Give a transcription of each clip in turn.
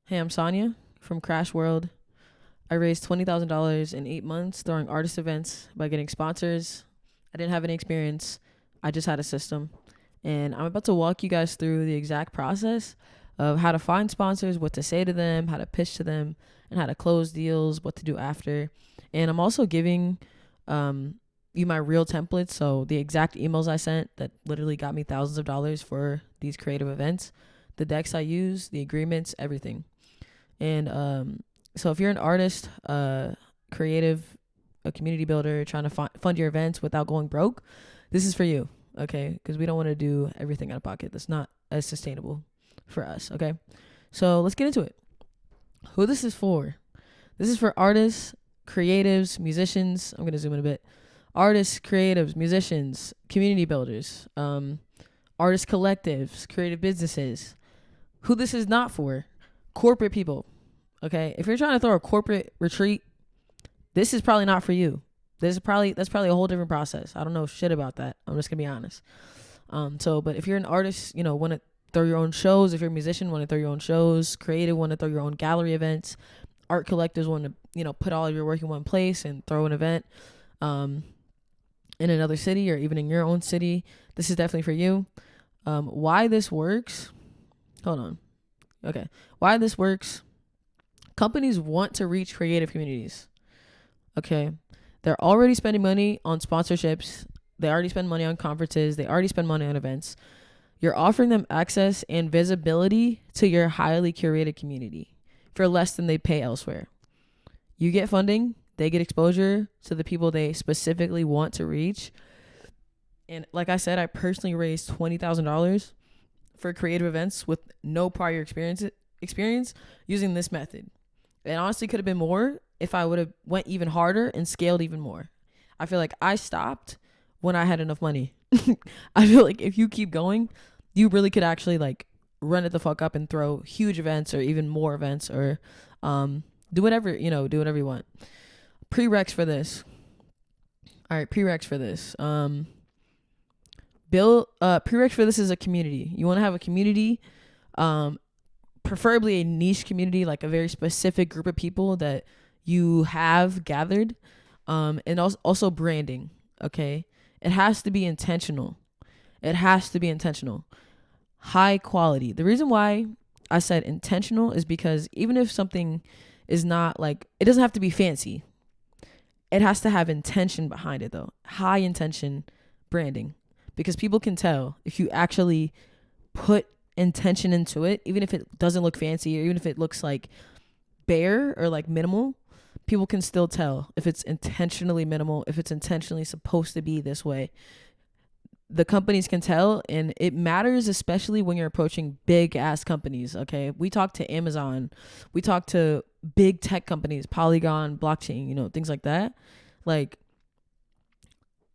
Hey, I'm Sonia from Crash World. I raised $20,000 in 8 months throwing artist events by getting sponsors. I didn't have any experience. I just had a system. And I'm about to walk you guys through the exact process of how to find sponsors, what to say to them, how to pitch to them, and how to close deals, what to do after. And I'm also giving you my real templates. So the exact emails I sent that literally got me thousands of dollars for these creative events, the decks I use, the agreements, everything. And so if you're an artist, creative, a community builder trying to fund your events without going broke, this is for you, okay? Because we don't want to do everything out of pocket. That's not as sustainable for us, okay? So let's get into it. Who this is for? This is for artists, creatives, musicians. I'm going to zoom in a bit. Artists, creatives, musicians, community builders, artist collectives, creative businesses. Who this is not for? Corporate people. Okay, if you're trying to throw a corporate retreat, this is probably not for you. That's probably a whole different process. I don't know shit about that. I'm just gonna be honest. But if you're an artist, want to throw your own shows. If you're a musician, want to throw your own shows. Creative, want to throw your own gallery events. Art collectors want to put all of your work in one place and throw an event in another city or even in your own city. This is definitely for you. Why this works? Hold on. Okay. Why this works? Companies want to reach creative communities. Okay. They're already spending money on sponsorships. They already spend money on conferences. They already spend money on events. You're offering them access and visibility to your highly curated community for less than they pay elsewhere. You get funding. They get exposure to the people they specifically want to reach. And like I said, I personally raised $20,000 for creative events with no prior experience using this method. It honestly could have been more if I would have went even harder and scaled even more. I feel like I stopped when I had enough money. I feel like if you keep going, you really could actually run it the fuck up and throw huge events or even more events or do whatever you want. Prereqs for this. All right, prereqs for this. Prereqs for this is a community. You want to have a community, preferably a niche community, like a very specific group of people that you have gathered, and also branding. Okay, it has to be intentional. High quality. The reason why I said intentional is because even if something is not it doesn't have to be fancy. It has to have intention behind it though. High intention branding. Because people can tell if you actually put intention into it, even if it doesn't look fancy or even if it looks bare or minimal, people can still tell if it's intentionally minimal, if it's intentionally supposed to be this way. The companies can tell, and it matters especially when you're approaching big ass companies. Okay, we talk to Amazon, we talk to big tech companies, Polygon, blockchain, things like that.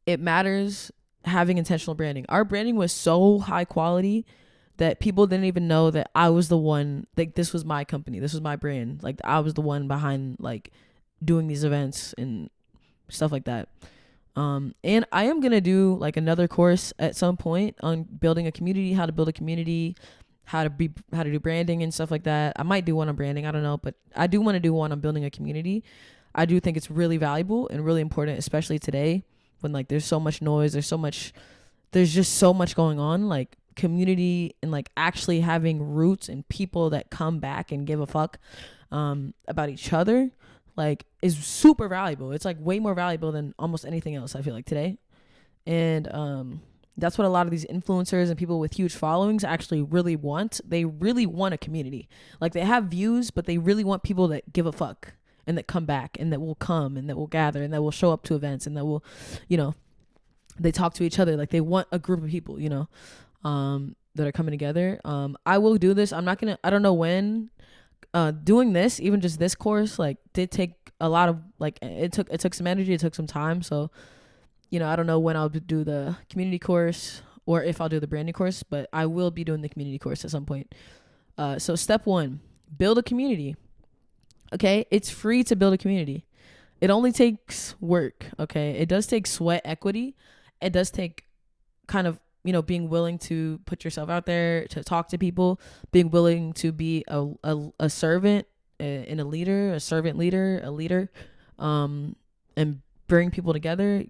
It matters having intentional branding. Our branding was so high quality that people didn't even know that I was the one, this was my company, this was my brand. I was the one behind doing these events and stuff like that. And I am gonna do another course at some point on building a community, how to build a community, how to do branding and stuff like that. I might do one on branding, I don't know, but I do want to do one on building a community. I do think it's really valuable and really important, especially today when there's so much noise, there's just so much going on, community and actually having roots and people that come back and give a fuck about each other is super valuable. It's way more valuable than almost anything else I feel today. And that's what a lot of these influencers and people with huge followings actually really want. They really want a community. They have views, but they really want people that give a fuck and that come back and that will come and that will gather and that will show up to events and that will, they talk to each other. They want a group of people, that are coming together. I will do this. I don't know when. Doing this, even just this course, did take a lot of it took some energy, it took some time. So, I don't know when I'll do the community course or if I'll do the branding course, but I will be doing the community course at some point. So step 1, build a community. Okay, it's free to build a community. It only takes work. Okay, it does take sweat equity. It does take kind of being willing to put yourself out there to talk to people, being willing to be a servant and a leader, a servant leader, a leader, and bring people together.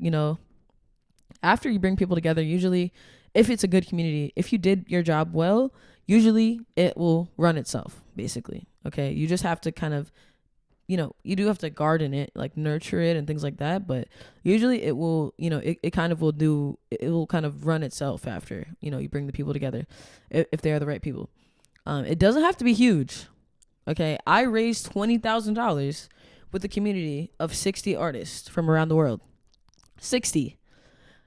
After you bring people together, usually if it's a good community, if you did your job well, usually it will run itself, basically. Okay. You just have to kind of, you do have to garden it, like nurture it and things like that. But usually it will, it kind of kind of run itself after, you bring the people together if they are the right people. It doesn't have to be huge. Okay. I raised $20,000 with a community of 60 artists from around the world. 60.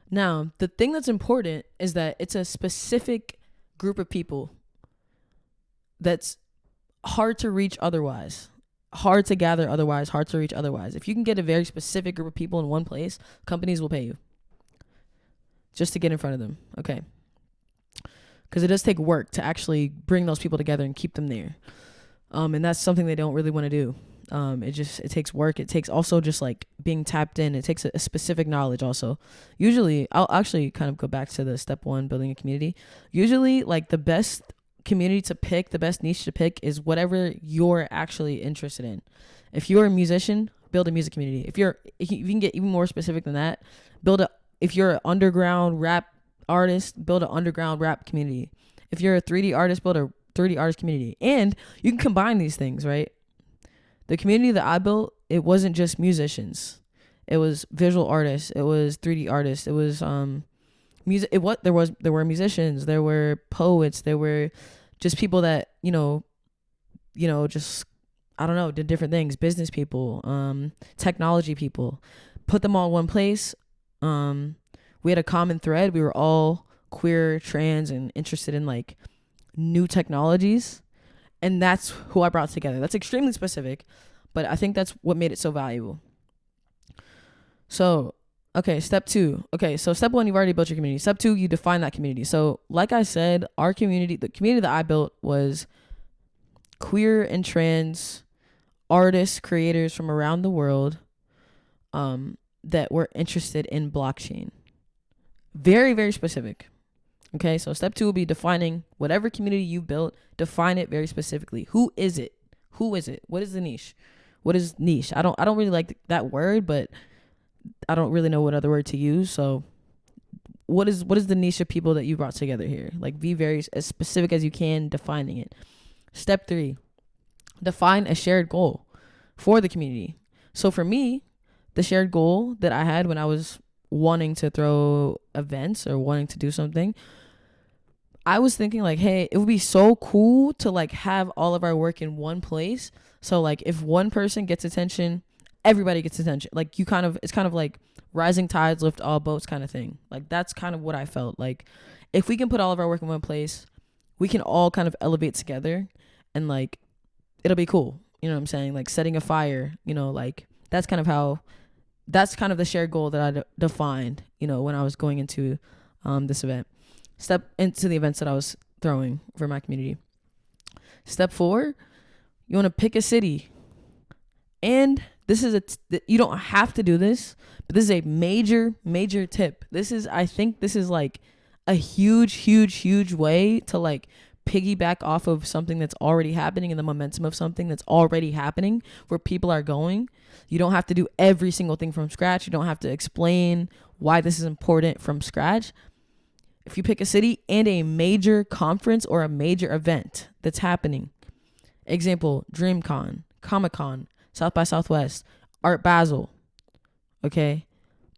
Now, the thing that's important is that it's a specific group of people that's hard to reach otherwise, hard to gather otherwise, hard to reach otherwise. If you can get a very specific group of people in one place, companies will pay you just to get in front of them, okay? Because it does take work to actually bring those people together and keep them there. And that's something they don't really want to do. It takes work. It takes also just like being tapped in. It takes a specific knowledge also. Usually, I'll actually kind of go back to the step one, building a community. Usually, like the best community to pick, the best niche to pick is whatever you're actually interested in. If you're a musician, build a music community. If you can get even more specific than that, if you're an underground rap artist, build an underground rap community. If you're a 3D artist, build a 3D artist community. And you can combine these things, right? The community that I built, it wasn't just musicians. It was visual artists. It was 3D artists. It was music. There were musicians. There were poets. There were just people that just I don't know, did different things. Business people, technology people. Put them all in one place. We had a common thread. We were all queer, trans, and interested in like new technologies. And that's who I brought together. That's extremely specific, but I think that's what made it so valuable. So, okay, step two. Okay, so step one, you've already built your community. Step two, you define that community. So, like I said, our community, the community that I built was queer and trans artists, creators from around the world that were interested in blockchain. Very, very specific. Okay, so step two will be defining whatever community you built. Define it very specifically. Who is it? What is the niche? What is niche? I don't really like that word, but I don't really know what other word to use. So what is the niche of people that you brought together here? Like, be very as specific as you can defining it. Step three, define a shared goal for the community. So for me, the shared goal that I had when I was wanting to throw events or wanting to do something, I was thinking like, hey, it would be so cool to like have all of our work in one place. So like if one person gets attention, everybody gets attention. Like it's kind of like rising tides lift all boats kind of thing. Like that's kind of what I felt like. If we can put all of our work in one place, we can all kind of elevate together and like, it'll be cool. You know what I'm saying? Like setting a fire, like that's kind of the shared goal that I defined, when I was going into this event. Step into the events that I was throwing for my community. Step 4, you want to pick a city. And this is you don't have to do this, but this is a major, major tip. I think this is like a huge, huge, huge way to like piggyback off of something that's already happening and the momentum of something that's already happening where people are going. You don't have to do every single thing from scratch. You don't have to explain why this is important from scratch. If you pick a city and a major conference or a major event that's happening, example, DreamCon, Comic-Con, South by Southwest, Art Basel, okay?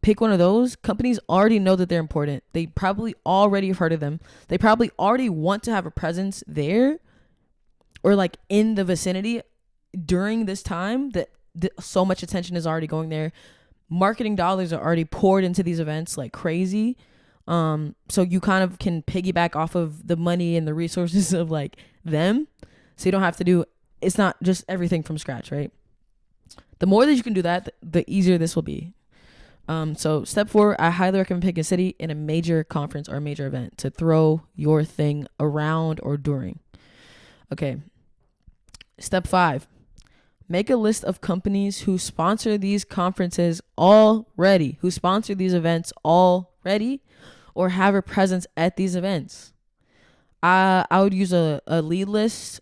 Pick one of those. Companies already know that they're important. They probably already have heard of them. They probably already want to have a presence there or like in the vicinity during this time that so much attention is already going there. Marketing dollars are already poured into these events like crazy. So you kind of can piggyback off of the money and the resources of like them. So you don't have to do, it's not just everything from scratch, right? The more that you can do that, the easier this will be. So step 4, I highly recommend picking a city in a major conference or a major event to throw your thing around or during. Okay. Step 5, make a list of companies who sponsor these conferences already, who sponsor these events already, or have a presence at these events. I would use a lead list,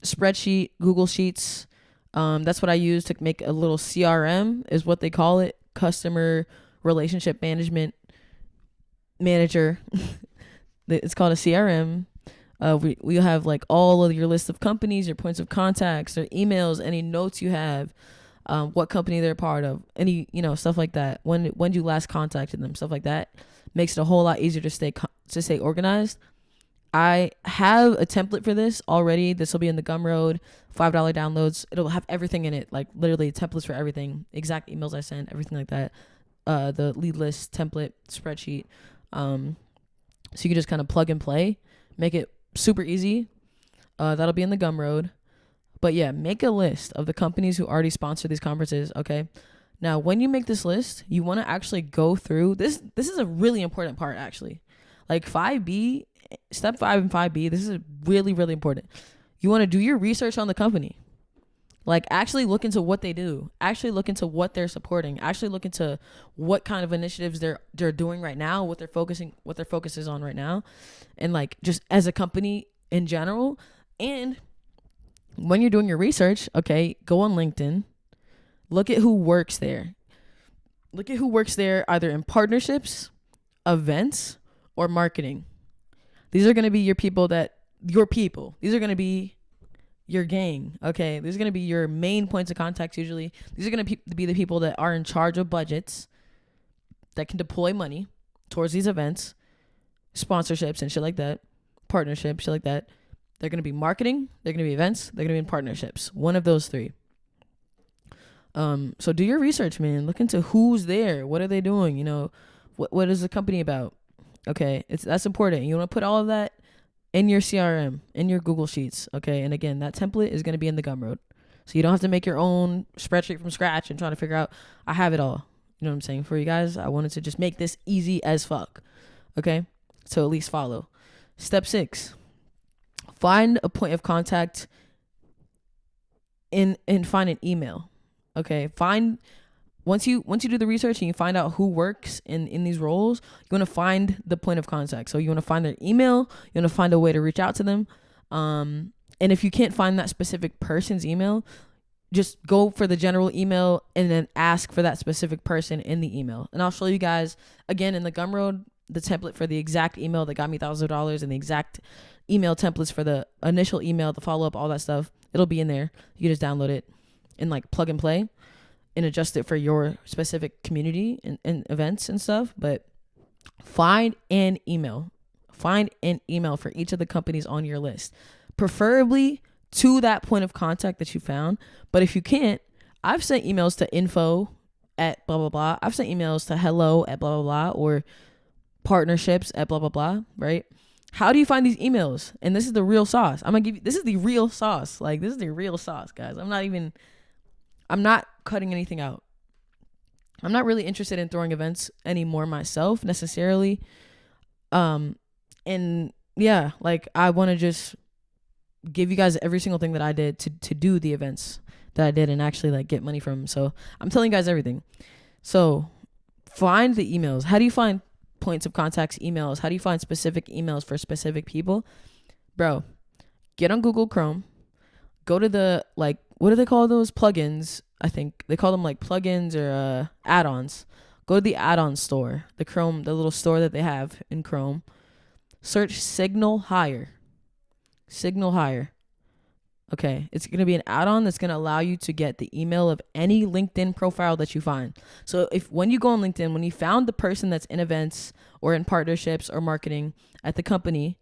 spreadsheet, Google Sheets. That's what I use to make a little CRM, is what they call it, customer relationship management manager. It's called a CRM. We have like all of your list of companies, your points of contacts, their emails, any notes you have, what company they're part of, any, stuff like that. When you last contacted them, stuff like that. Makes it a whole lot easier to stay organized. I have a template for this already. This will be in the Gumroad, $5 downloads. It'll have everything in it, like literally templates for everything, exact emails I sent, everything like that. The lead list template spreadsheet. So you can just kind of plug and play, make it super easy. That'll be in the Gumroad. But yeah, make a list of the companies who already sponsor these conferences. Okay. Now, when you make this list, you want to actually go through this. This is a really important part, actually. Like 5B, step 5 and 5B, this is really, really important. You want to do your research on the company. Like, actually look into what they do. Actually look into what they're supporting. Actually look into what kind of initiatives they're doing right now, what their focus is on right now. And like, just as a company in general. And when you're doing your research, okay, go on LinkedIn. Look at who works there. Look at who works there either in partnerships, events, or marketing. These are going to be your people. These are going to be your gang, okay? These are going to be your main points of contact usually. These are going to be the people that are in charge of budgets, that can deploy money towards these events, sponsorships and shit like that, partnerships, shit like that. They're going to be marketing, they're going to be events, they're going to be in partnerships. One of those three. So do your research, man. Look into who's there. What are they doing? What is the company about? Okay, that's important. You want to put all of that in your CRM, in your Google Sheets. Okay, and again, that template is going to be in the Gumroad, so you don't have to make your own spreadsheet from scratch and try to figure out. I have it all. You know what I'm saying? For you guys, I wanted to just make this easy as fuck. Okay, so at least follow. Step 6: find a point of contact and find an email. Okay, once you do the research and you find out who works in these roles, you want to find the point of contact. So you want to find their email, you want to find a way to reach out to them. And if you can't find that specific person's email, just go for the general email and then ask for that specific person in the email. And I'll show you guys again in the Gumroad the template for the exact email that got me thousands of dollars and the exact email templates for the initial email, the follow-up, all that stuff. It'll be in there. You can just download it and like plug and play and adjust it for your specific community and events and stuff. But find an email for each of the companies on your list, preferably to that point of contact that you found. But if you can't, I've sent emails to info at blah, blah, blah. I've sent emails to hello at blah, blah, blah, or partnerships at blah, blah, blah, right? How do you find these emails? And this is the real sauce. I'm going to give you, this is the real sauce. Like, this is the real sauce, guys. I'm not cutting anything out. I'm not really interested in throwing events anymore myself necessarily. And yeah, like I want to just give you guys every single thing that I did to do the events that I did and actually like get money from them. So I'm telling you guys everything. So find the emails. How do you find points of contacts emails? How do you find specific emails for specific people? Bro, get on Google Chrome, go to the, like, what do they call those? Plugins. I think they call them like plugins or add-ons. Go to the add-on store, the little store that they have in Chrome. Search Signal Hire. Signal Hire. Okay, it's going to be an add-on that's going to allow you to get the email of any LinkedIn profile that you find. So when you go on LinkedIn, when you found the person that's in events or in partnerships or marketing at the company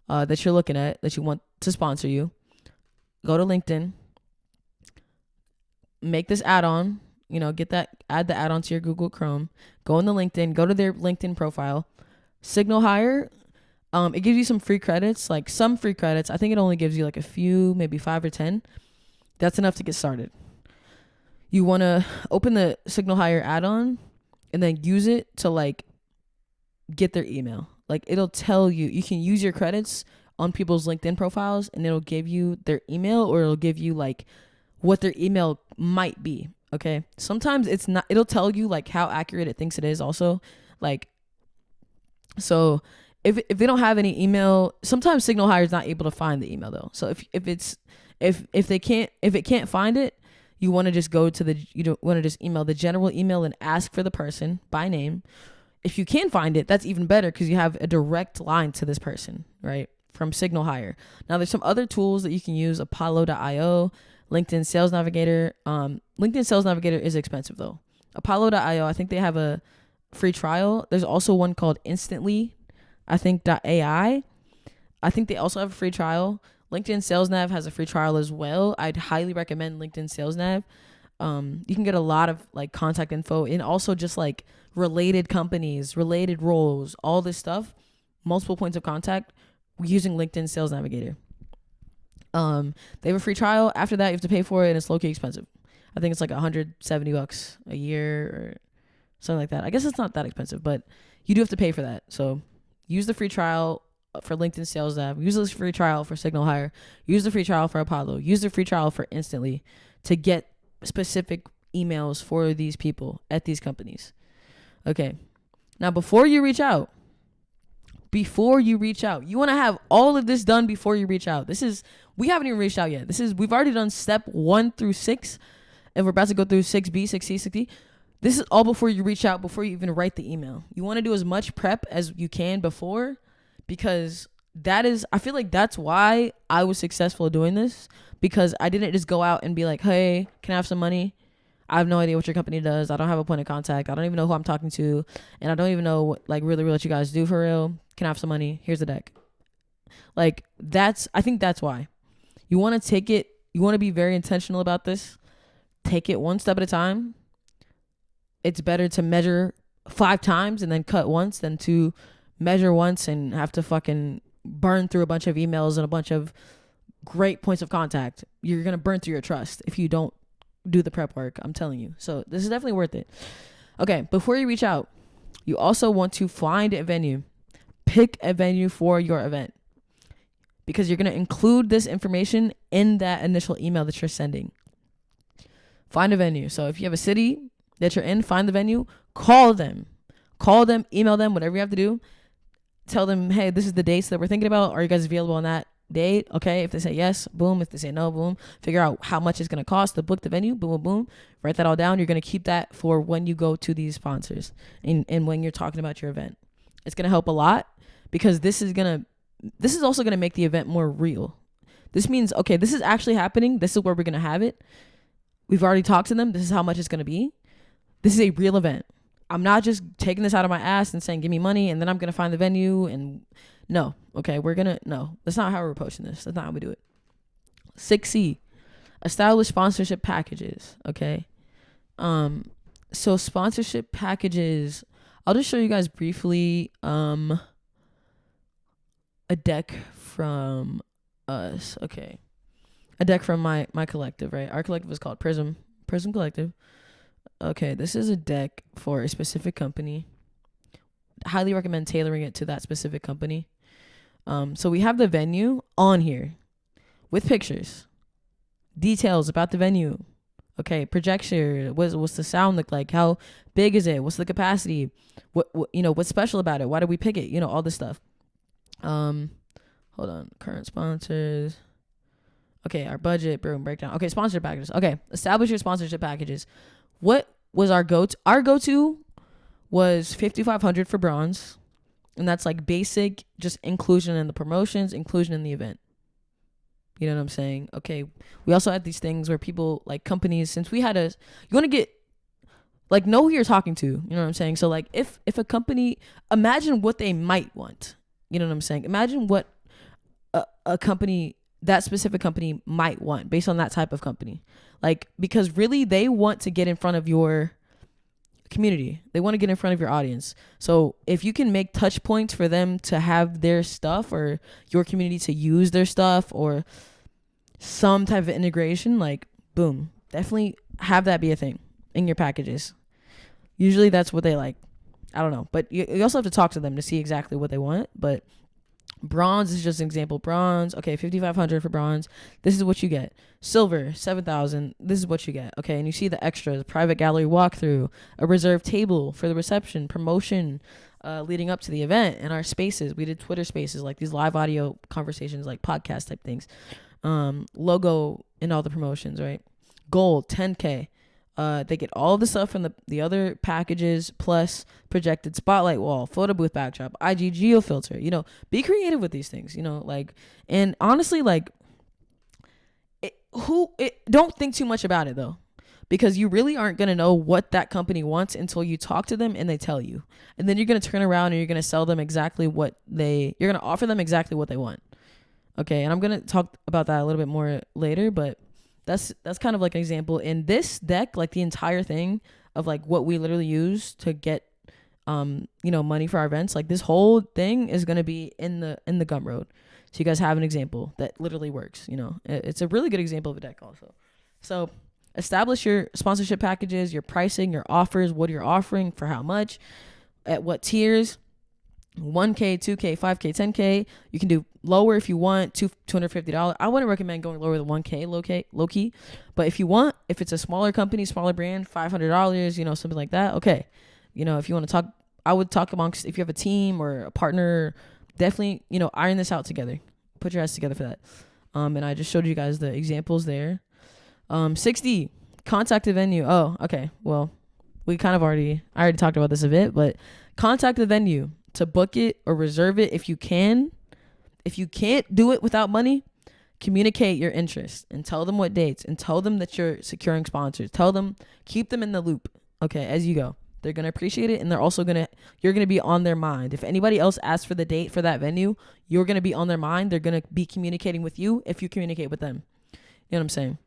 that you're looking at, that you want to sponsor you, go to LinkedIn, make this add-on, add the add-on to your Google Chrome, go into LinkedIn, go to their LinkedIn profile, Signal Hire. It gives you some free credits, like some free credits. I think it only gives you like a few, maybe 5 or 10. That's enough to get started. You want to open the Signal Hire add-on and then use it to like get their email. Like it'll tell you can use your credits on people's LinkedIn profiles and it'll give you their email or it'll give you like what their email might be. Okay. Sometimes it's not, it'll tell you like how accurate it thinks it is also. Like So if they don't have any email, sometimes Signal Hire is not able to find the email though. So if they can't, if it can't find it, you want to just go to the, you don't want to just email the general email and ask for the person by name. If you can find it, that's even better because you have a direct line to this person, right? From Signal Hire. Now there's some other tools that you can use, Apollo.io, LinkedIn Sales Navigator. LinkedIn Sales Navigator is expensive though. Apollo.io, I think they have a free trial. There's also one called Instantly, I think .ai. I think they also have a free trial. LinkedIn Sales Nav has a free trial as well. I'd highly recommend LinkedIn Sales Nav. You can get a lot of like contact info and also just like related companies, related roles, all this stuff, multiple points of contact using LinkedIn Sales Navigator. They have a free trial. After that, you have to pay for it, and it's low-key expensive. I think it's like $170 a year or something like that. I guess it's not that expensive, but you do have to pay for that. So use the free trial for LinkedIn Sales Nav. Use the free trial for Signal Hire. Use the free trial for Apollo. Use the free trial for Instantly to get specific emails for these people at these companies. Okay. Now, before you reach out, you want to have all of this done before you reach out. We haven't even reached out yet. We've already done step 1 through 6, and we're about to go through 6B, 6C, 6D. This is all before you reach out, before you even write the email. You want to do as much prep as you can before, because I feel like that's why I was successful doing this, because I didn't just go out and be like, hey, can I have some money? I have no idea what your company does. I don't have a point of contact. I don't even know who I'm talking to. And I don't even know what, like, really what you guys do for real. Can I have some money? Here's the deck. Like, I think that's why. You want to take it, you want to be very intentional about this. Take it one step at a time. It's better to measure 5 times and then cut once than to measure once and have to fucking burn through a bunch of emails and a bunch of great points of contact. You're going to burn through your trust if you don't do the prep work. I'm telling you. So this is definitely worth it. Okay. Before you reach out, you also want to find a venue. Pick a venue for your event, because you're going to include this information in that initial email that you're sending. Find a venue. So if you have a city that you're in, find the venue, call them, email them, whatever you have to do. Tell them, hey, this is the dates that we're thinking about. Are you guys available on that date? Okay. If they say yes, boom. If they say no, boom. Figure out how much it's going to cost to book the venue. Boom, boom, boom. Write that all down. You're going to keep that for when you go to these sponsors and when you're talking about your event. It's going to help a lot, because this is also going to make the event more real. This means, okay, this is actually happening. This is where we're going to have it. We've already talked to them. This is how much it's going to be. This is a real event. I'm not just taking this out of my ass and saying, give me money, and then I'm going to find the venue. And no, okay, no, that's not how we're approaching this. That's not how we do it. 6C, establish sponsorship packages. Okay. So sponsorship packages, I'll just show you guys briefly, a deck from us. Okay. A deck from my collective, right? Our collective is called Prism Collective. Okay, this is a deck for a specific company. Highly recommend tailoring it to that specific company. So we have the venue on here with pictures, details about the venue. Okay, projection. What's the sound look like? How big is it? What's the capacity? What what's special about it? Why did we pick it? All this stuff. Hold on. Current sponsors. Okay, our budget, boom, breakdown. Okay, sponsorship packages. Okay, establish your sponsorship packages. What was our go-to? Our go-to was $5,500 for bronze, and that's like basic, just inclusion in the promotions, inclusion in the event. You know what I'm saying? Okay, we also had these things where people, like companies, since we had you want to get, like, know who you're talking to. You know what I'm saying? So like if a company, imagine what they might want. You know what I'm saying? Imagine what a company, that specific company might want based on that type of company. Like, because really they want to get in front of your community. They want to get in front of your audience. So if you can make touch points for them to have their stuff, or your community to use their stuff, or some type of integration, like, boom, definitely have that be a thing in your packages. Usually that's what they like. I don't know. But you also have to talk to them to see exactly what they want. But Bronze is just an example. Bronze, okay, 5,500 for bronze. This is what you get. Silver, 7,000. This is what you get. Okay, and you see the extras: private gallery walkthrough, a reserved table for the reception, promotion, leading up to the event, and our spaces. We did Twitter spaces, like these live audio conversations, like podcast type things. Logo and all the promotions, right? Gold, 10K. They get all the stuff from the other packages, plus projected spotlight wall, photo booth backdrop, IG geo filter. Be creative with these things. And honestly, like, don't think too much about it though, because you really aren't gonna know what that company wants until you talk to them and they tell you, and then you're gonna turn around and you're gonna sell them exactly you're gonna offer them exactly what they want. Okay, and I'm gonna talk about that a little bit more later, but that's kind of like an example. In this deck, like the entire thing of like what we literally use to get money for our events, like this whole thing is going to be in the Gumroad. So you guys have an example that literally works. It's a really good example of a deck also. So establish your sponsorship packages, your pricing, your offers, what you're offering, for how much, at what tiers. 1K, 2K, 5K, 10K. You can do lower if you want, $250. I wouldn't recommend going lower than 1K, low key. But if it's a smaller company, smaller brand, $500, something like that. Okay. If you want to talk, I would talk amongst, if you have a team or a partner, definitely, iron this out together. Put your heads together for that. And I just showed you guys the examples there. 60, contact the venue. Oh, okay. Well, I already talked about this a bit, but contact the venue to book it or reserve it if you can. If you can't do it without money, communicate your interest and tell them what dates and tell them that you're securing sponsors. Keep them in the loop, okay, as you go. They're going to appreciate it, and you're going to be on their mind. If anybody else asks for the date for that venue, you're going to be on their mind. They're going to be communicating with you if you communicate with them. You know what I'm saying?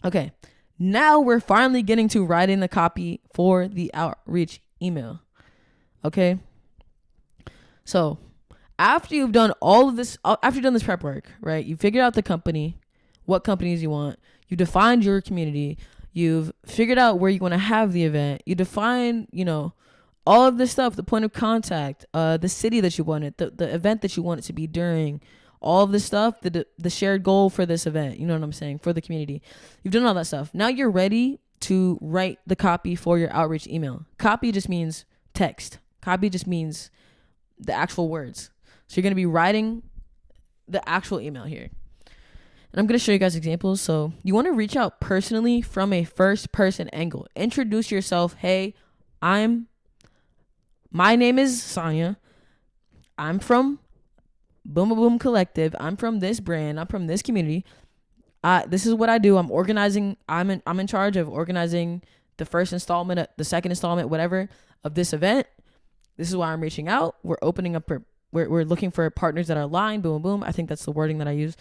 Okay, now we're finally getting to writing the copy for the outreach email, okay? So after you've done all of this, after you've done this prep work, right? You figured out the company, what companies you want. You defined your community. You've figured out where you want to have the event. You define, all of this stuff, the point of contact, the city that you want it, the event that you want it to be during, all of this stuff, the shared goal for this event. You know what I'm saying? For the community. You've done all that stuff. Now you're ready to write the copy for your outreach email. Copy just means text. Copy just means the actual words. So you're going to be writing the actual email here. And I'm going to show you guys examples. So you want to reach out personally from a first person angle. Introduce yourself. Hey, my name is Sonia. I'm from Boom Boom Collective. I'm from this brand. I'm from this community. This is what I do. I'm in charge of organizing the first installment, the second installment, whatever, of this event. This is why I'm reaching out. We're opening up. We're looking for partners that are aligned. Boom, boom. I think that's the wording that I use.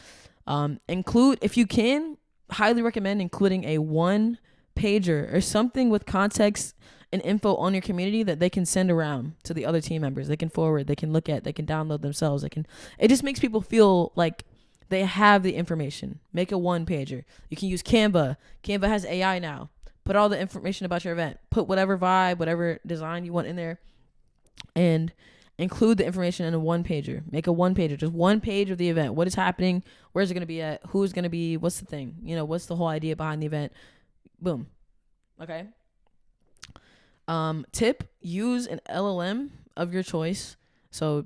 Include, if you can, highly recommend including a 1-pager or something with context and info on your community that they can send around to the other team members. They can forward. They can look at. They can download themselves. It just makes people feel like they have the information. Make a 1-pager. You can use Canva. Canva has AI now. Put all the information about your event. Put whatever vibe, whatever design you want in there, and include the information in a 1-pager. Make a 1-pager, just 1 page of the event. What is happening? Where's it going to be at? Who's going to be? What's the thing? What's the whole idea behind the event? Boom. Okay. Tip, use an LLM of your choice. So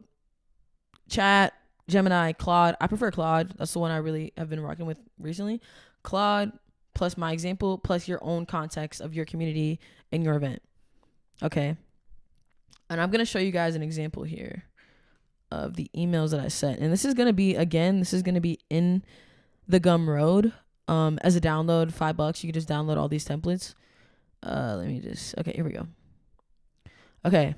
Chat, Gemini, Claude. I prefer Claude. That's the one I really have been rocking with recently. Claude plus my example plus your own context of your community and your event. Okay. And I'm going to show you guys an example here of the emails that I sent. And this is going to be in the Gumroad as a download, $5. You can just download all these templates. Okay, here we go. Okay,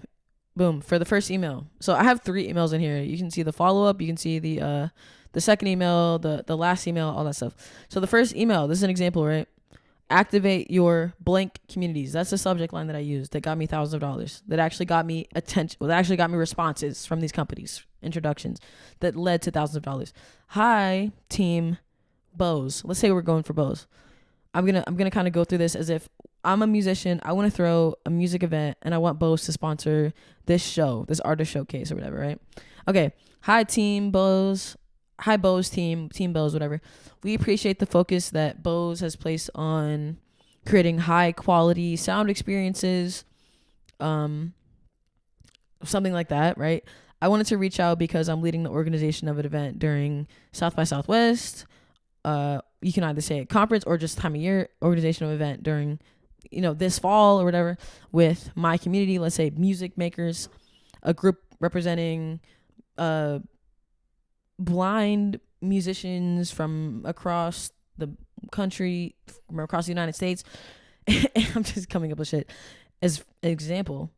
boom, for the first email. So I have 3 emails in here. You can see the follow-up. You can see the second email, the last email, all that stuff. So the first email, this is an example, right? Activate your blank communities. That's the subject line that I used that got me thousands of dollars. That actually got me attention. Well, that actually got me responses from these companies, introductions that led to thousands of dollars. Hi, team Bose. Let's say we're going for Bose. I'm gonna kind of go through this as if I'm a musician. I want to throw a music event and I want Bose to sponsor this show, this artist showcase or whatever, right? Okay. Hi, Team Bose. Hi, Bose Team Bose, whatever. We appreciate the focus that Bose has placed on creating high quality sound experiences. Something like that, right? I wanted to reach out because I'm leading the organization of an event during South by Southwest. You can either say a conference or just time of year organization of event during, this fall or whatever, with my community. Let's say music makers, a group representing blind musicians from across the country, from across the United States. I'm just coming up with shit as an example.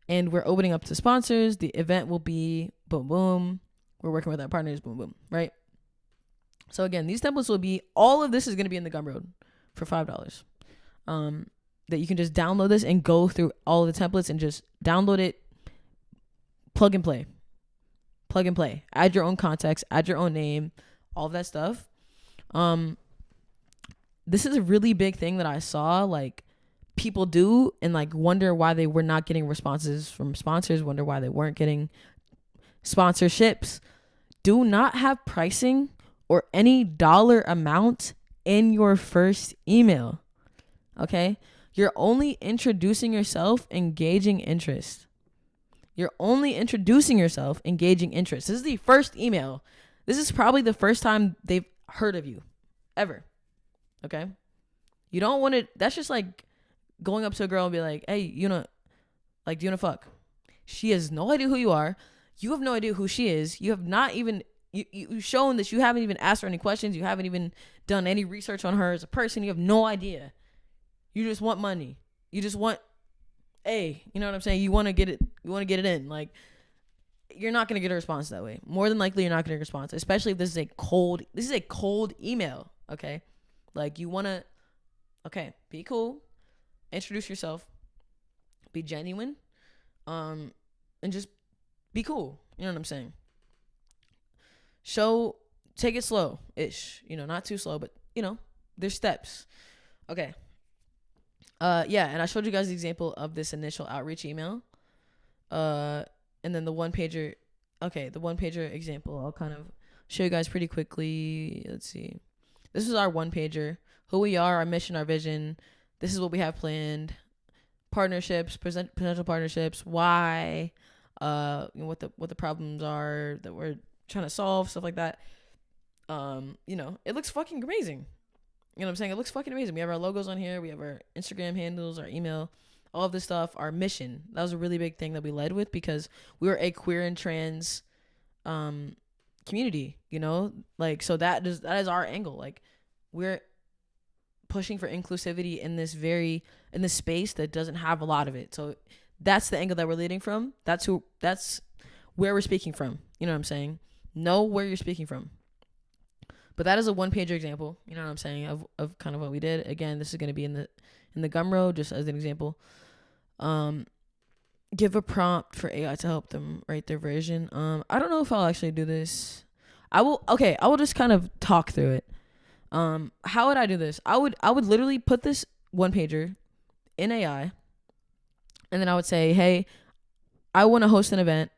And we're opening up to sponsors. The event will be boom, boom. We're working with our partners, boom, boom, right? So again, these templates will be, all of this is going to be in the Gumroad for $5. That you can just download this and go through all of the templates and just download it, plug and play. Plug and play. Add your own context, add your own name, all of that stuff. This is a really big thing that I saw, like, people do and like wonder why they were not getting responses from sponsors, wonder why they weren't getting sponsorships. Do not have pricing or any dollar amount in your first email. Okay? You're only introducing yourself, engaging interest. You're only introducing yourself, engaging interest. This is the first email. This is probably the first time they've heard of you ever. Okay? You don't want to, that's just like going up to a girl and be like, hey, do you want to fuck? She has no idea who you are. You have no idea who she is. You have not even, you've shown that you haven't even asked her any questions. You haven't even done any research on her as a person. You have no idea. You just want money. You just want, you know what I'm saying? You want to get it in. Like, you're not going to get a response that way. More than likely, you're not going to get a response, especially if this is a cold email. Okay. Like, you want to, be cool. Introduce yourself, be genuine, and just be cool. You know what I'm saying? Take it slow-ish, not too slow, but there's steps. Okay. And I showed you guys the example of this initial outreach email. And then the one pager example, I'll kind of show you guys pretty quickly. Let's see. This is our one pager, who we are, our mission, our vision. This is what we have planned. Partnerships, potential partnerships. Why? What the problems are that we're trying to solve. Stuff like that. It looks fucking amazing. You know what I'm saying? It looks fucking amazing. We have our logos on here. We have our Instagram handles, our email, all of this stuff. Our mission. That was a really big thing that we led with because we were a queer and trans community. So that is our angle. Like, we're pushing for inclusivity in this space that doesn't have a lot of it. So that's the angle that we're leading from. That's where we're speaking from. You know what I'm saying? Know where you're speaking from. But that is a one-pager example, you know what I'm saying, of kind of what we did. Again, this is going to be in the Gumroad, just as an example. Give a prompt for AI to help them write their version. I don't know if I'll actually do this. I will just kind of talk through it. How would I do this? I would literally put this one pager in AI, and then I would say, hey, I want to host an event.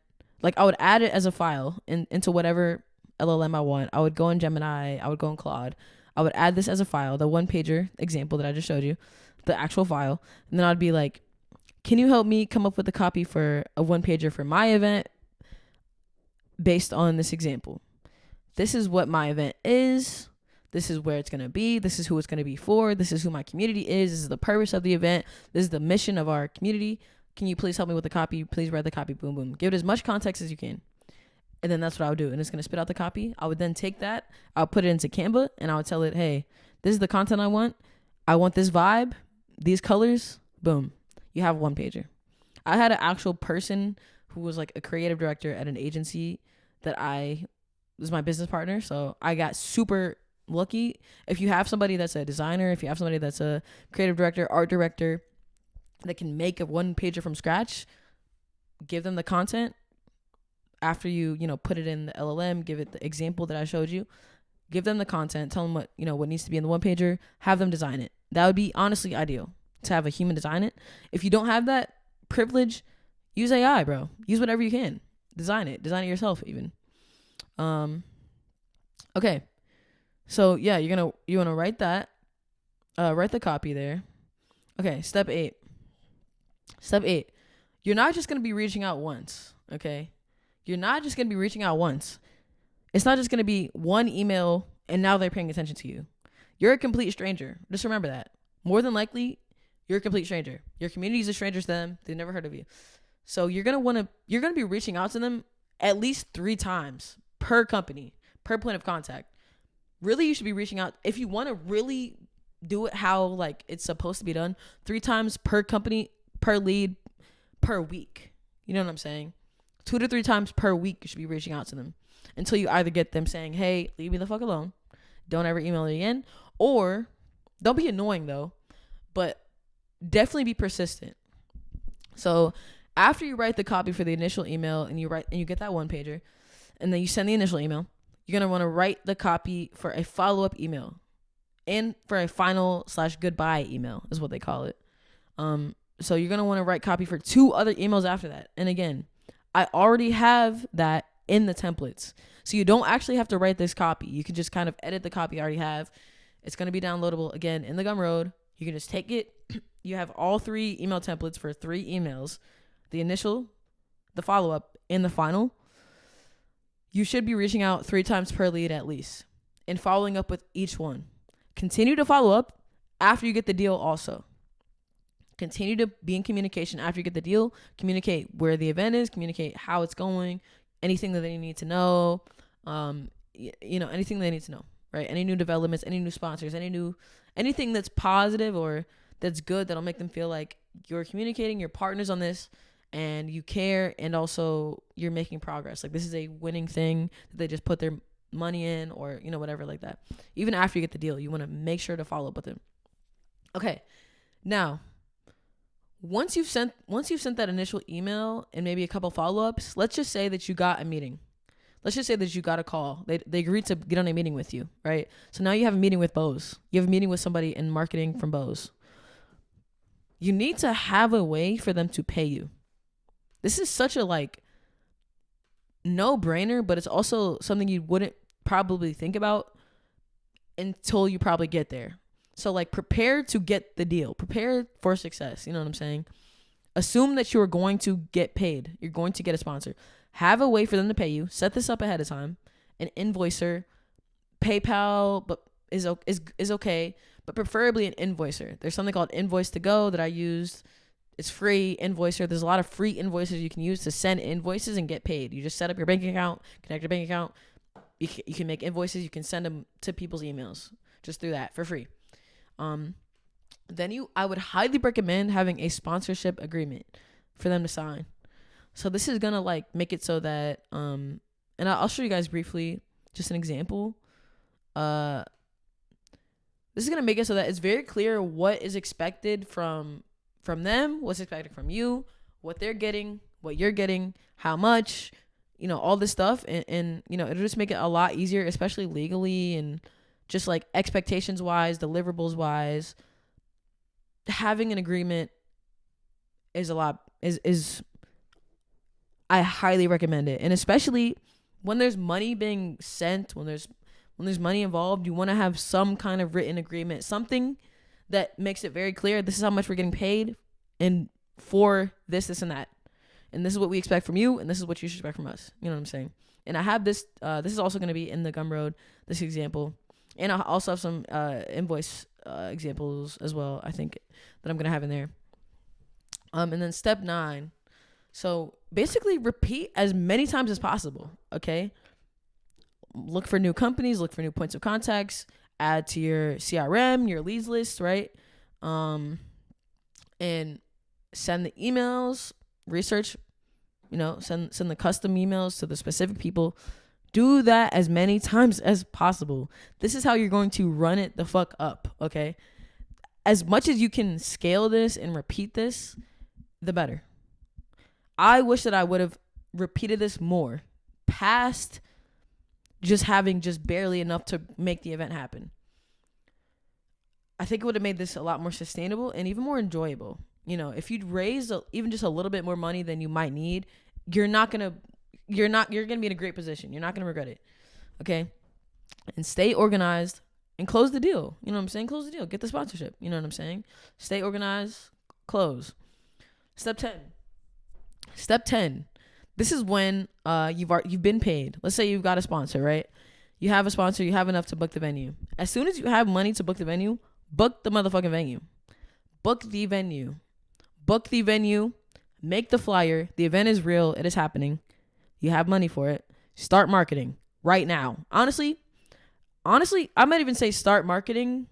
Like, I would add it as a file into whatever LLM I want. I would go in Gemini. I would go in Claude. I would add this as a file, the one pager example that I just showed you, the actual file. And then I'd be like, can you help me come up with a copy for a one pager for my event based on this example? This is what my event is. This is where it's going to be. This is who it's going to be for. This is who my community is. This is the purpose of the event. This is the mission of our community. Can you please help me with the copy? Please write the copy. Boom, boom. Give it as much context as you can. And then that's what I would do. And it's going to spit out the copy. I would then take that. I'll put it into Canva and I would tell it, hey, this is the content I want. I want this vibe, these colors. Boom. You have one pager. I had an actual person who was like a creative director at an agency that was my business partner. So I got super lucky. If you have somebody that's a designer, if you have somebody that's a creative director, art director that can make a one pager from scratch, give them the content after you put it in the LLM, give it the example that I showed you, give them the content, tell them what needs to be in the one pager, have them design it. That would be honestly ideal, to have a human design it. If you don't have that privilege, use AI, bro. Use whatever you can. design it yourself even. Okay, so yeah, you want to write that, write the copy there. Okay, step 8. You're not just gonna be reaching out once. Okay, you're not just gonna be reaching out once. It's not just gonna be one email and now they're paying attention to you. You're a complete stranger. Just remember that. More than likely, you're a complete stranger. Your community is a stranger to them. They've never heard of you. So you're gonna be reaching out to them at least 3 times per company, per point of contact. Really, you should be reaching out if you want to really do it how like it's supposed to be done. 3 times per company, per lead, per week. You know what I'm saying? 2 to 3 times per week you should be reaching out to them until you either get them saying, "Hey, leave me the fuck alone. Don't ever email me again," or don't be annoying though, but definitely be persistent. So after you write the copy for the initial email and you get that one pager, and then you send the initial email, you're gonna want to write the copy for a follow-up email and for a final/goodbye email is what they call it. So you're gonna want to write copy for 2 other emails after that. And again, I already have that in the templates, so you don't actually have to write this copy. You can just kind of edit the copy you already have. It's gonna be downloadable again in the Gumroad. You can just take it. You have all 3 email templates for 3 emails: the initial, the follow-up, and the final. You should be reaching out 3 times per lead at least and following up with each one. Continue to follow up after you get the deal also. Continue to be in communication after you get the deal. Communicate where the event is, communicate how it's going, anything that they need to know, anything they need to know, right? Any new developments, any new sponsors, anything that's positive or that's good that'll make them feel like you're communicating, you're partners on this, and you care, and also you're making progress. Like this is a winning thing that they just put their money in, or whatever like that. Even after you get the deal, you want to make sure to follow up with them. Okay, now once you've sent that initial email and maybe a couple follow-ups, let's just say that you got a meeting. Let's just say that you got a call. They agreed to get on a meeting with you, right? So now you have a meeting with Bose. You have a meeting with somebody in marketing from Bose. You need to have a way for them to pay you. This is such a no-brainer, but it's also something you wouldn't probably think about until you probably get there. So prepare to get the deal. Prepare for success. You know what I'm saying? Assume that you're going to get paid. You're going to get a sponsor. Have a way for them to pay you. Set this up ahead of time. An Invoicer, PayPal, but is okay, but preferably an Invoicer. There's something called Invoice2Go that I used. It's free. Invoicer. There's a lot of free Invoicers you can use to send invoices and get paid. You just set up your bank account, connect your bank account. You can make invoices. You can send them to people's emails just through that for free. Then I would highly recommend having a sponsorship agreement for them to sign. So this is gonna make it so that and I'll show you guys briefly just an example. This is gonna make it so that it's very clear what is expected from them, what's expected from you, what they're getting, what you're getting, how much, all this stuff, and it'll just make it a lot easier, especially legally and just expectations wise, deliverables wise. Having an agreement is a lot is I highly recommend it. And especially when there's money being sent, when there's money involved, you want to have some kind of written agreement, something that makes it very clear, this is how much we're getting paid and for this and that. And this is what we expect from you, and this is what you should expect from us. You know what I'm saying? And I have this this is also going to be in the Gumroad, this example. And I also have some invoice examples as well, I think, that I'm going to have in there. And then step 9. So basically repeat as many times as possible, okay? Look for new companies, look for new points of contacts, add to your CRM, your leads list, right? And send the emails, research, send the custom emails to the specific people. Do that as many times as possible. This is how you're going to run it the fuck up, okay? As much as you can scale this and repeat this, the better. I wish that I would have repeated this more past just having just barely enough to make the event happen. I think it would have made this a lot more sustainable and even more enjoyable. If you'd raise even just a little bit more money than you might need, you're not going to you're going to be in a great position. You're not going to regret it. Okay? And stay organized and close the deal. You know what I'm saying? Close the deal. Get the sponsorship. You know what I'm saying? Stay organized, close. Step 10. Step 10. This is when you've been paid. Let's say you've got a sponsor, right? You have a sponsor, you have enough to book the venue. As soon as you have money to book the venue, book the motherfucking venue. Book the venue. Book the venue. Make the flyer. The event is real. It is happening. You have money for it. Start marketing right now. Honestly, I might even say start marketing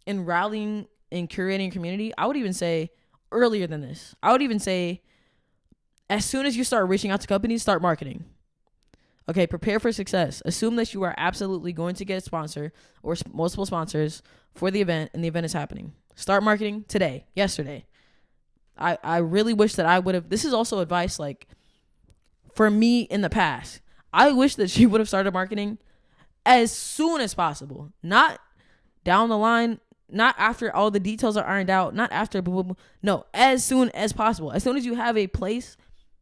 and rallying and curating a community. I would even say earlier than this. I would even say as soon as you start reaching out to companies, start marketing. Okay, prepare for success. Assume that you are absolutely going to get a sponsor or multiple sponsors for the event, and the event is happening. Start marketing today, yesterday. I really wish that I would have. This is also advice like for me in the past. I wish that she would have started marketing as soon as possible. Not down the line, not after all the details are ironed out, not after. No, as soon as possible. As soon as you have a place,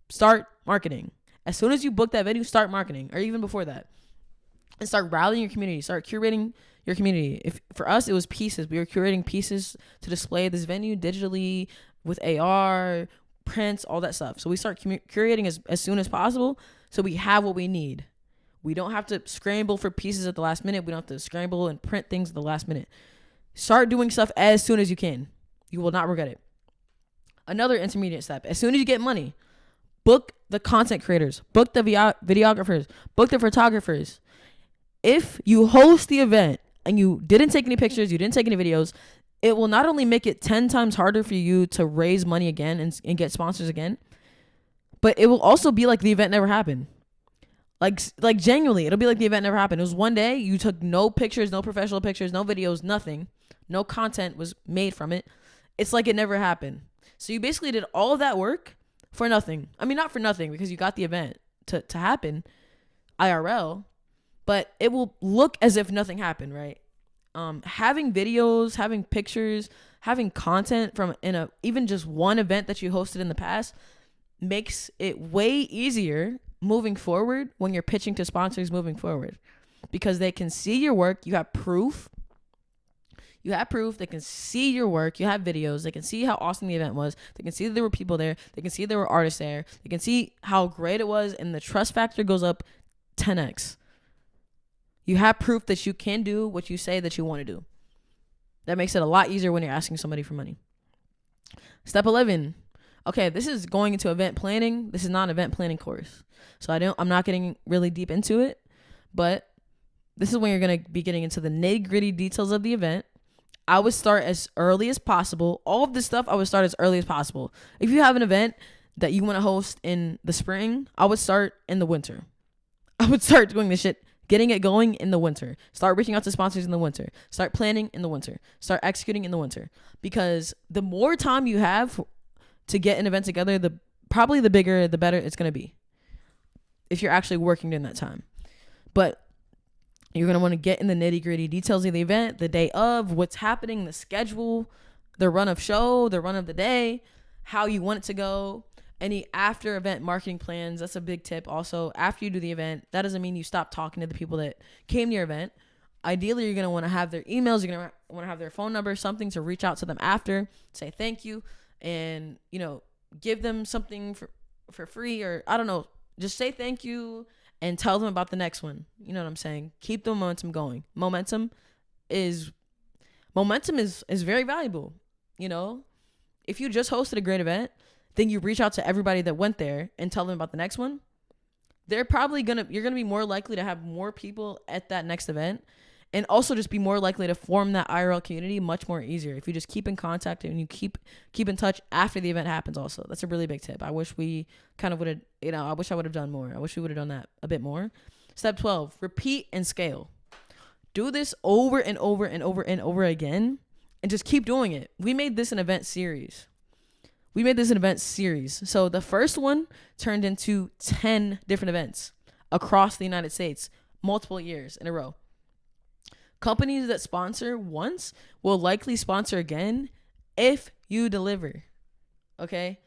start marketing. As soon as you book that venue, start marketing, or even before that. And start rallying your community. Start curating your community. If for us, it was pieces. We were curating pieces to display this venue digitally with AR, prints, all that stuff. So we start curating as soon as possible so we have what we need. We don't have to scramble for pieces at the last minute. We don't have to scramble and print things at the last minute. Start doing stuff as soon as you can. You will not regret it. Another intermediate step. As soon as you get money, book the content creators, book the videographers, book the photographers. If you host the event and you didn't take any pictures, you didn't take any videos, it will not only make it 10 times harder for you to raise money again and get sponsors again, but it will also be like the event never happened. Like genuinely, it'll be like the event never happened. It was one day, you took no pictures, no professional pictures, no videos, nothing. No content was made from it. It's like it never happened. So you basically did all of that work for nothing. I mean, not for nothing because you got the event to happen IRL, but it will look as if nothing happened, right? Having videos, having pictures, having content from even just one event that you hosted in the past makes it way easier moving forward when you're pitching to sponsors moving forward, because they can see your work. You have proof. They can see your work. You have videos. They can see how awesome the event was. They can see that there were people there. They can see there were artists there. They can see how great it was, and the trust factor goes up 10x. You have proof that you can do what you say that you want to do. That makes it a lot easier when you're asking somebody for money. Step 11. Okay, this is going into event planning. This is not an event planning course. So I'm not getting really deep into it, but this is when you're going to be getting into the nitty-gritty details of the event. I would start as early as possible. All of this stuff, I would start as early as possible. If you have an event that you want to host in the spring, I would start in the winter. I would start doing this shit, getting it going in the winter. Start reaching out to sponsors in the winter. Start planning in the winter. Start executing in the winter. Because the more time you have to get an event together, probably the bigger, the better it's going to be if you're actually working during that time. But you're going to want to get in the nitty gritty details of the event, the day of, what's happening, the schedule, the run of show, the run of the day, how you want it to go, any after event marketing plans. That's a big tip. Also, after you do the event, that doesn't mean you stop talking to the people that came to your event. Ideally, you're going to want to have their emails. You're going to want to have their phone number, something to reach out to them after, say thank you, and, give them something for free, or I don't know, just say thank you and tell them about the next one. You know what I'm saying? Keep the momentum going. Momentum is very valuable. If you just hosted a great event, then you reach out to everybody that went there and tell them about the next one. You're gonna be more likely to have more people at that next event, and also just be more likely to form that IRL community much more easier if you just keep in contact and you keep in touch after the event happens. Also, that's a really big tip. I wish we kind of would have, I wish I would have done more. I wish we would have done that a bit more. Step 12, repeat and scale. Do this over and over and over and over again, and just keep doing it. We made this an event series. So the first one turned into 10 different events across the United States, multiple years in a row. Companies that sponsor once will likely sponsor again if you deliver. Okay?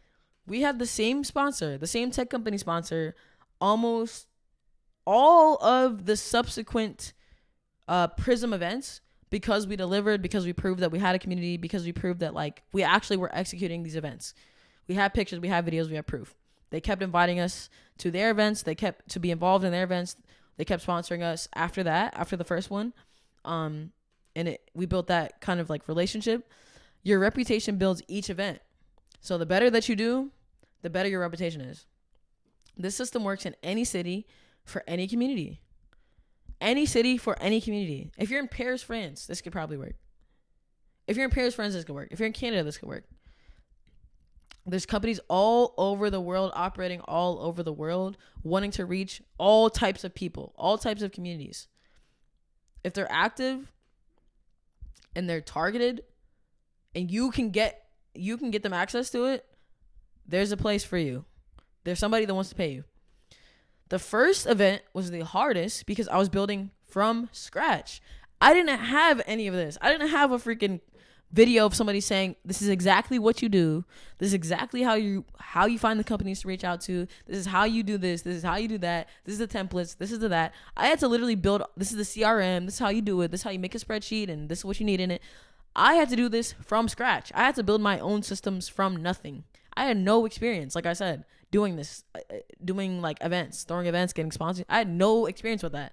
We had the same sponsor, the same tech company sponsor almost all of the subsequent Prism events, because we delivered, because we proved that we had a community, because we proved that like we actually were executing these events. We have pictures, we have videos, we have proof. They kept inviting us to their events. They kept to be involved in their events. They kept sponsoring us after that, after the first one. We built that kind of like relationship. Your reputation builds each event. So the better that you do, the better your reputation is. This system works in any city for any community. Any city for any community. If you're in Paris, France, this could probably work. If you're in Paris, France, this could work. If you're in Canada, this could work. There's companies all over the world, operating all over the world, wanting to reach all types of people, all types of communities. If they're active and they're targeted and you can get them access to it, there's a place for you. There's somebody that wants to pay you. The first event was the hardest because I was building from scratch. I didn't have any of this. I didn't have a freaking video of somebody saying, this is exactly what you do. This is exactly how you find the companies to reach out to. This is how you do this. This is how you do that. This is the templates. This is the that. I had to literally build, this is the CRM. This is how you do it. This is how you make a spreadsheet, and this is what you need in it. I had to do this from scratch. I had to build my own systems from nothing. I had no experience, like I said, doing this, doing like events, throwing events, getting sponsors. I had no experience with that.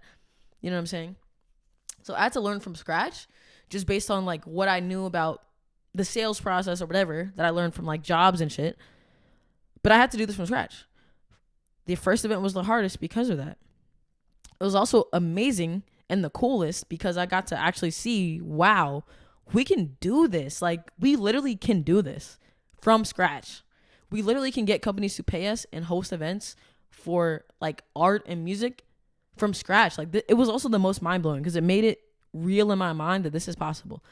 You know what I'm saying? So I had to learn from scratch, just based on like what I knew about the sales process or whatever that I learned from like jobs and shit. But I had to do this from scratch. The first event was the hardest because of that. It was also amazing and the coolest because I got to actually see, wow, we can do this. Like, we literally can do this from scratch. We literally can get companies to pay us and host events for like art and music from scratch. Like, it was also the most mind-blowing because it made it real in my mind that this is possible.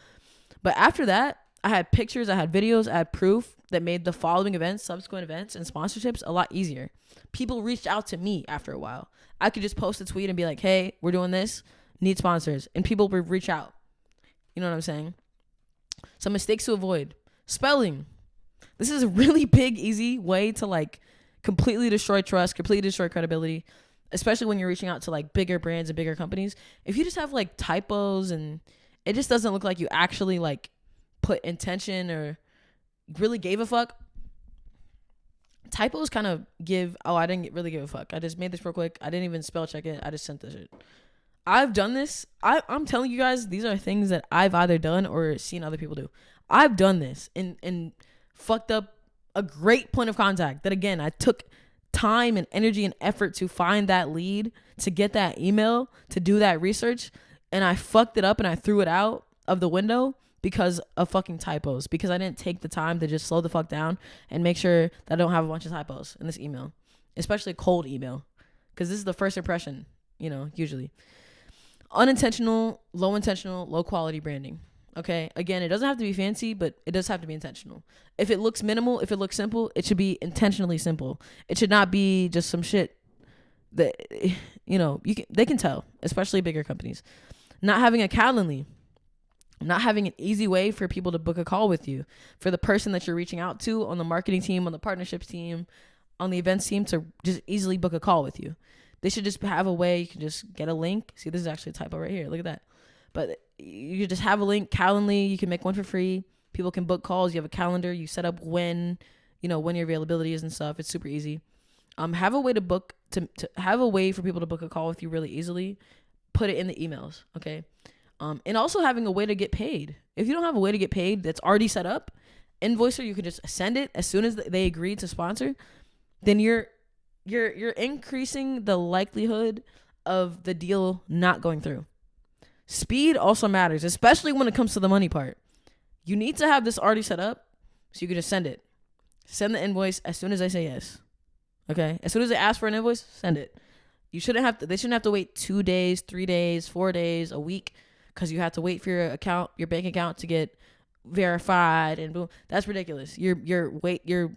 But after that, I had pictures, I had videos, I had proof that made the following events, subsequent events, and sponsorships a lot easier. People reached out to me after a while. I could just post a tweet and be like, hey, we're doing this, need sponsors. And people would reach out. You know what I'm saying? Some mistakes to avoid. Spelling. This is a really big, easy way to like completely destroy trust, completely destroy credibility, especially when you're reaching out to like bigger brands and bigger companies. If you just have like typos and it just doesn't look like you actually like put intention or really gave a fuck. Typos kind of give, I didn't really give a fuck. I just made this real quick. I didn't even spell check it. I just sent this shit. I've done this. I'm telling you guys, these are things that I've either done or seen other people do. I've done this and fucked up a great point of contact that, again, I took time and energy and effort to find that lead, to get that email, to do that research, and I fucked it up and I threw it out of the window because of fucking typos, because I didn't take the time to just slow the fuck down and make sure that I don't have a bunch of typos in this email, especially a cold email, because this is the first impression, usually. Unintentional, low quality branding. Okay. Again, it doesn't have to be fancy, but it does have to be intentional. If it looks minimal, if it looks simple, it should be intentionally simple. It should not be just some shit that, they can tell, especially bigger companies. Not having a Calendly, not having an easy way for people to book a call with you, for the person that you're reaching out to on the marketing team, on the partnerships team, on the events team to just easily book a call with you. They should just have a way you can just get a link. See, this is actually a typo right here. Look at that. But you just have a link, Calendly. You can make one for free. People can book calls. You have a calendar. You set up when your availability is and stuff. It's super easy. Have a way to book to have a way for people to book a call with you really easily. Put it in the emails, okay? And also having a way to get paid. If you don't have a way to get paid that's already set up, Invoicer, you can just send it as soon as they agree to sponsor. Then you're increasing the likelihood of the deal not going through. Speed also matters, especially when it comes to the money part. You need to have this already set up so you can just send it. Send the invoice as soon as they say yes. Okay? As soon as they ask for an invoice, send it. They shouldn't have to wait 2 days, 3 days, 4 days, a week, because you have to wait for your bank account to get verified and boom. That's ridiculous. You're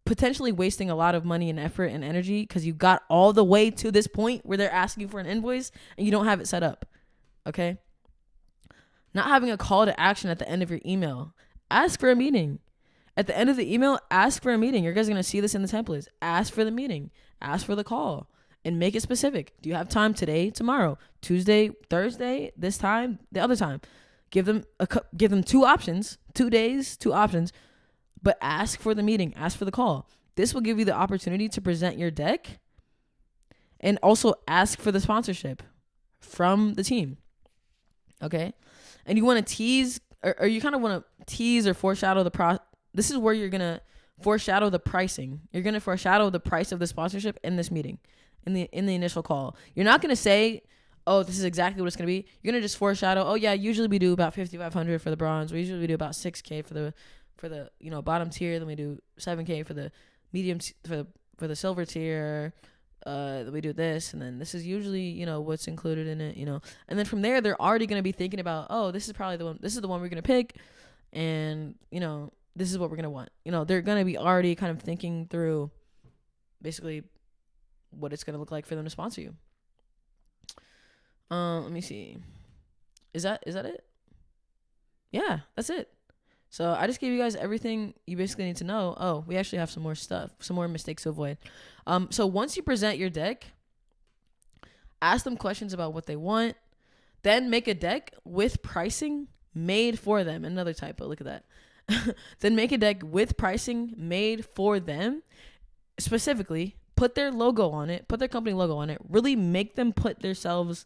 potentially wasting a lot of money and effort and energy because you got all the way to this point where they're asking for an invoice and you don't have it set up. Okay? Not having a call to action at the end of your email. Ask for a meeting. At the end of the email, ask for a meeting. You guys are going to see this in the templates. Ask for the meeting. Ask for the call. and make it specific. Do you have time today, tomorrow, Tuesday, Thursday, this time, the other time? Give them 2 options, 2 days, 2 options, but ask for the meeting, ask for the call. This will give you the opportunity to present your deck and also ask for the sponsorship from the team. Okay? And you want to tease, or you kind of want to tease or foreshadow this is where you're going to foreshadow the pricing. You're going to foreshadow the price of the sponsorship in this meeting, in the initial call. You're not going to say, oh, this is exactly what it's going to be. You're going to just foreshadow, oh yeah, usually we do about $5,500 for the bronze. We do about $6,000 for the bottom tier. Then we do $7,000 for the medium for the silver tier. Then we do this, and then this is usually what's included in it. And then from there, they're already going to be thinking about, oh, this is probably the one. This is the one we're going to pick, and this is what we're going to want. They're going to be already kind of thinking through basically what it's going to look like for them to sponsor you. Let me see. Is that it? Yeah, that's it. So I just gave you guys everything you basically need to know. Oh, we actually have some more stuff, some more mistakes to avoid. So once you present your deck, ask them questions about what they want, then make a deck with pricing made for them. Another typo, look at that. Then make a deck with pricing made for them. Specifically, put their logo on it, put their company logo on it, really make them put themselves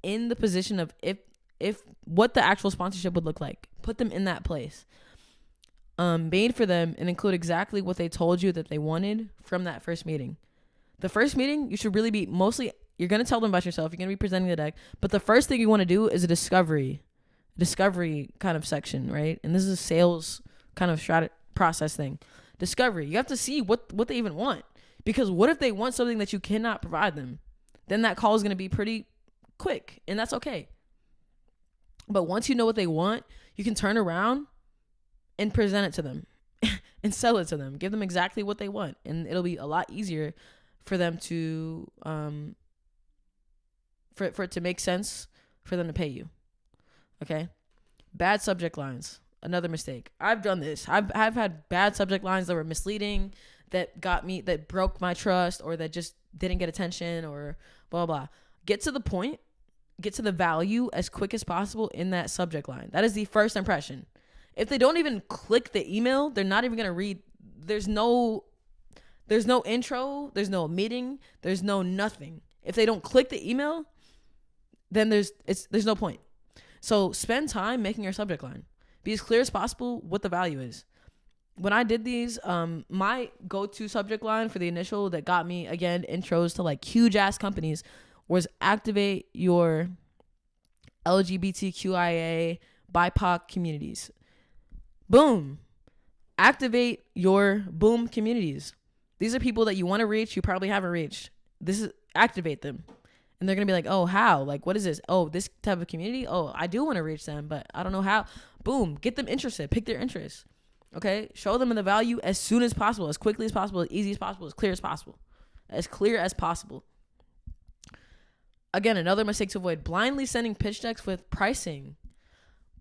in the position of if what the actual sponsorship would look like. Put them in that place. Made for them, and include exactly what they told you that they wanted from that first meeting. The first meeting, you should really be you're going to tell them about yourself. You're going to be presenting the deck. But the first thing you want to do is a discovery kind of section, right? And this is a sales kind of process thing. Discovery. You have to see what they even want. Because what if they want something that you cannot provide them? Then that call is going to be pretty quick, and that's okay. But once you know what they want, you can turn around and present it to them and sell it to them. Give them exactly what they want, and it'll be a lot easier for them to for it to make sense for them to pay you. Okay? Bad subject lines. Another mistake. I've done this. I've had bad subject lines that were misleading, that broke my trust, or that just didn't get attention, or blah, blah, blah. Get to the point, get to the value as quick as possible in that subject line. That is the first impression. If they don't even click the email, they're not even going to read. There's no intro, there's no meeting, there's no nothing. If they don't click the email, then there's no point. So spend time making your subject line. Be as clear as possible what the value is. When I did these, my go-to subject line for the initial that got me, again, intros to like huge ass companies was activate your LGBTQIA BIPOC communities. Boom. Activate your boom communities. These are people that you want to reach, you probably haven't reached. Activate them. And they're going to be like, oh, how? Like, what is this? Oh, this type of community? Oh, I do want to reach them, but I don't know how. Boom. Get them interested. Pick their interests. Okay? Show them the value as soon as possible, as quickly as possible, as easy as possible, as clear as possible. As clear as possible. Again, another mistake to avoid. Blindly sending pitch decks with pricing.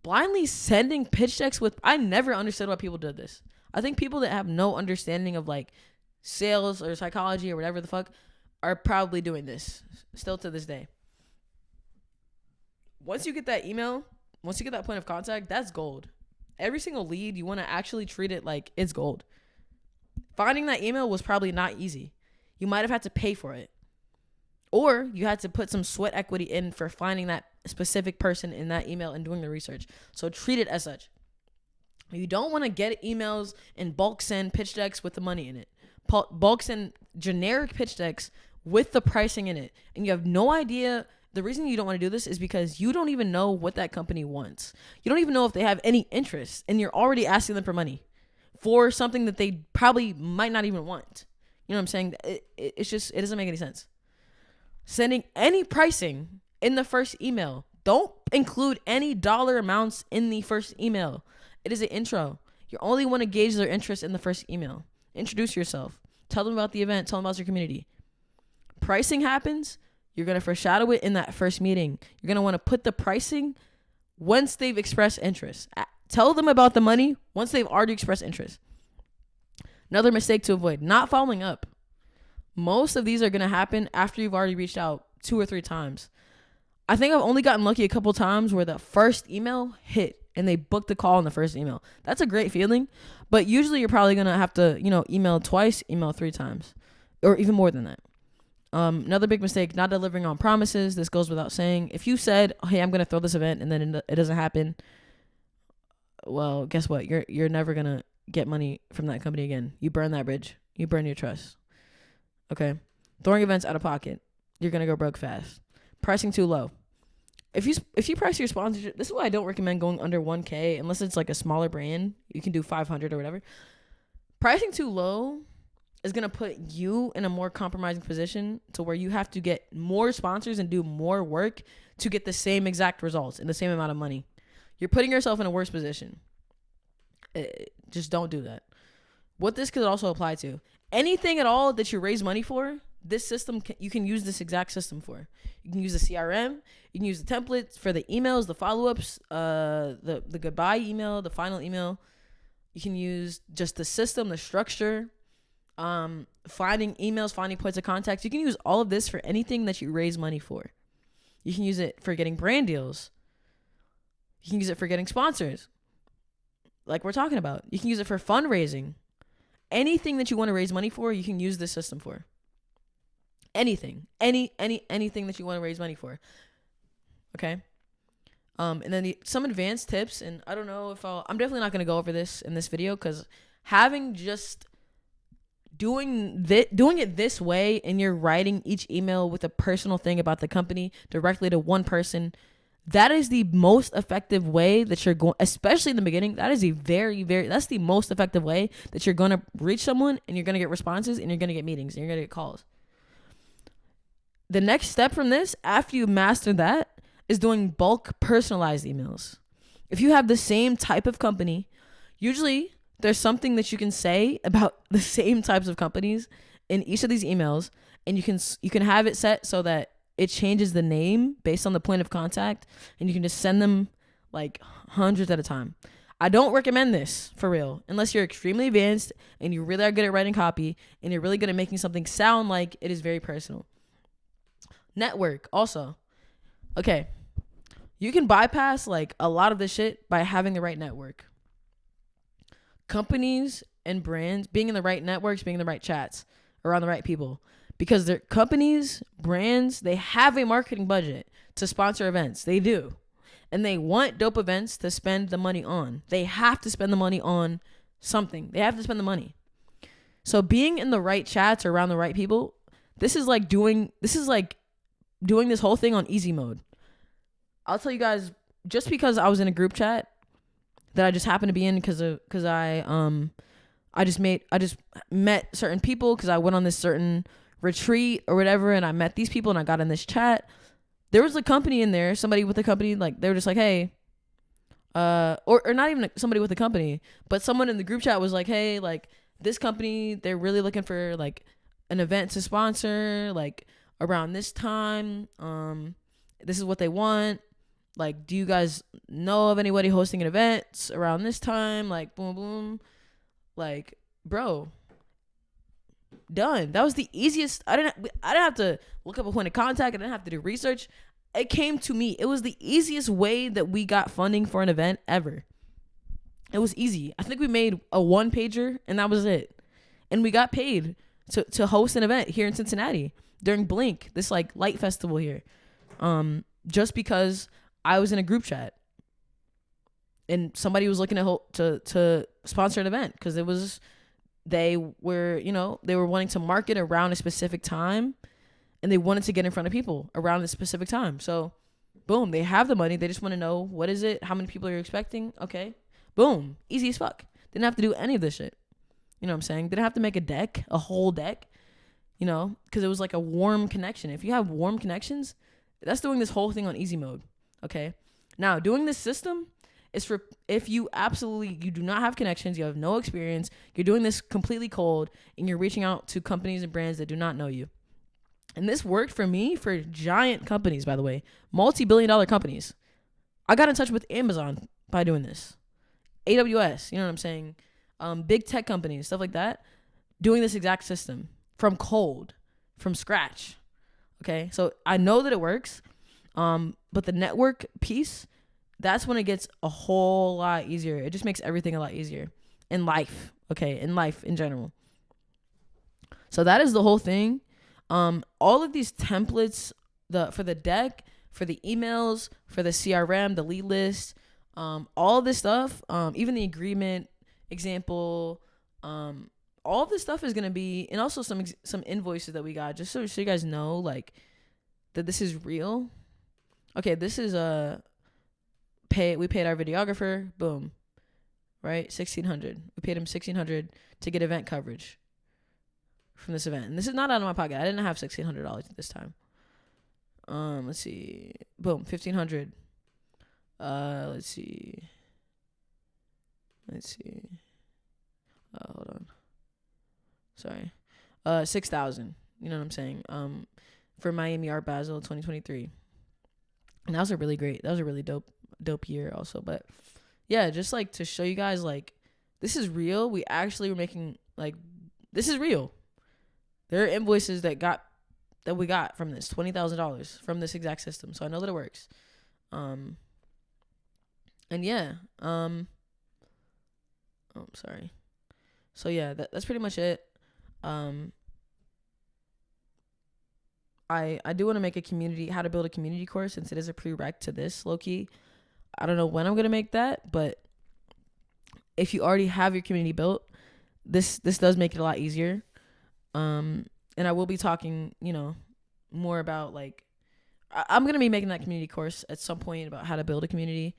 Blindly sending pitch decks with... I never understood why people did this. I think people that have no understanding of like sales or psychology or whatever the fuck are probably doing this still to this day. Once you get that email, once you get that point of contact, that's gold. Every single lead, you want to actually treat it like it's gold. Finding that email was probably not easy. You might have had to pay for it. Or you had to put some sweat equity in for finding that specific person in that email and doing the research. So treat it as such. You don't want to get emails and bulk send pitch decks with the money in it. Bulk send generic pitch decks with the pricing in it. And you have no idea. The reason you don't want to do this is because you don't even know what that company wants. You don't even know if they have any interest, and you're already asking them for money for something that they probably might not even want. You know what I'm saying? It doesn't make any sense. Sending any pricing in the first email. Don't include any dollar amounts in the first email. It is an intro. You only want to gauge their interest in the first email. Introduce yourself. Tell them about the event. Tell them about your community. Pricing happens. You're going to foreshadow it in that first meeting. You're going to want to put the pricing once they've expressed interest. Tell them about the money once they've already expressed interest. Another mistake to avoid, not following up. Most of these are going to happen after you've already reached out 2 or 3 times. I think I've only gotten lucky a couple times where the first email hit and they booked the call in the first email. That's a great feeling. But usually you're probably going to have to, email twice, email 3 times, or even more than that. Another big mistake, not delivering on promises. This goes without saying. If you said, hey, I'm going to throw this event and then it doesn't happen, well, guess what? You're never going to get money from that company again. You burn that bridge. You burn your trust. Okay? Throwing events out of pocket. You're going to go broke fast. Pricing too low. If you price your sponsorship, this is why I don't recommend going under 1K unless it's like a smaller brand. You can do 500 or whatever. Pricing too low is going to put you in a more compromising position to where you have to get more sponsors and do more work to get the same exact results and the same amount of money. You're putting yourself in a worse position. Just don't do that. What this could also apply to, anything at all that you raise money for, this system, you can use this exact system for. You can use the CRM. You can use the templates for the emails, the follow-ups, the goodbye email, the final email. You can use just the system, the structure, finding emails, finding points of contact. You can use all of this for anything that you raise money for. You can use it for getting brand deals. You can use it for getting sponsors, like we're talking about. You can use it for fundraising. Anything that you want to raise money for, you can use this system for. Anything, anything that you want to raise money for. Okay. And then some advanced tips, and I don't know if I'm definitely not going to go over this in this video, because having just doing it this way, and you're writing each email with a personal thing about the company directly to one person, that is the most effective way that you're going, especially in the beginning. That is that's the most effective way that you're going to reach someone, and you're going to get responses, and you're going to get meetings, and you're going to get calls. The next step from this, after you master that, is doing bulk personalized emails. If you have the same type of company, usually there's something that you can say about the same types of companies in each of these emails, and you can have it set so that it changes the name based on the point of contact, and you can just send them like hundreds at a time. I don't recommend this for real unless you're extremely advanced and you really are good at writing copy and you're really good at making something sound like it is very personal. Network also. Okay. You can bypass like a lot of this shit by having the right network. Companies and brands being in the right networks, being in the right chats around the right people, because their companies, brands, they have a marketing budget to sponsor events. They do. And they want dope events to spend the money on. They have to spend the money on something. They have to spend the money. So being in the right chats or around the right people, this is like doing this whole thing on easy mode. I'll tell you guys, just because I was in a group chat that I just happened to be in because I just met certain people because I went on this certain retreat or whatever, and I met these people and I got in this chat. There was a company in there, somebody with a company, like they were just like, hey, or not even somebody with a company, but someone in the group chat was like, hey, like this company, they're really looking for like an event to sponsor, like around this time. This is what they want. Like, do you guys know of anybody hosting an event around this time? Like, boom, boom. Like, bro, done. That was the easiest. I didn't have to look up a point of contact. I didn't have to do research. It came to me. It was the easiest way that we got funding for an event ever. It was easy. I think we made a 1-pager and that was it. And we got paid to host an event here in Cincinnati during Blink, this like light festival here. Just because I was in a group chat and somebody was looking to sponsor an event because they were wanting to market around a specific time and they wanted to get in front of people around a specific time. So boom, they have the money. They just want to know, what is it? How many people are you expecting? Okay. Boom. Easy as fuck. Didn't have to do any of this shit. You know what I'm saying? Didn't have to make a whole deck, because it was like a warm connection. If you have warm connections, that's doing this whole thing on easy mode. Okay. Now, doing this system is for if you do not have connections, you have no experience, you're doing this completely cold, and you're reaching out to companies and brands that do not know you. And this worked for me for giant companies, by the way, multi-billion-dollar companies. I got in touch with Amazon by doing this. AWS, you know what I'm saying? Big tech companies, stuff like that, doing this exact system from cold. from scratch. Okay, so I know that it works, but the network piece, that's when it gets a whole lot easier. It just makes everything a lot easier in life. Okay, in life in general. So that is the whole thing. All of these templates, for the deck, for the emails, for the CRM, the lead list, all this stuff, even the agreement example, all of this stuff is gonna be, and also some invoices that we got, just so you guys know, like, that this is real. Okay, this is we paid our videographer, boom, right, $1,600. We paid him $1,600 to get event coverage from this event, and this is not out of my pocket. I didn't have $1,600 this time. Let's see, boom, $1,500. Let's see. Hold on. Sorry. 6,000. You know what I'm saying? For Miami Art Basel 2023. And that was a really dope year also. But yeah, just like to show you guys, like, this is real. We actually were making, like, this is real. There are invoices that we got from this, $20,000 from this exact system. So I know that it works. And yeah, I'm sorry. So yeah, that's pretty much it. I do want to make how to build a community course, since it is a prereq to this, low key. I don't know when I'm going to make that, but if you already have your community built, this does make it a lot easier. And I will be talking, more about, like, I'm going to be making that community course at some point about how to build a community.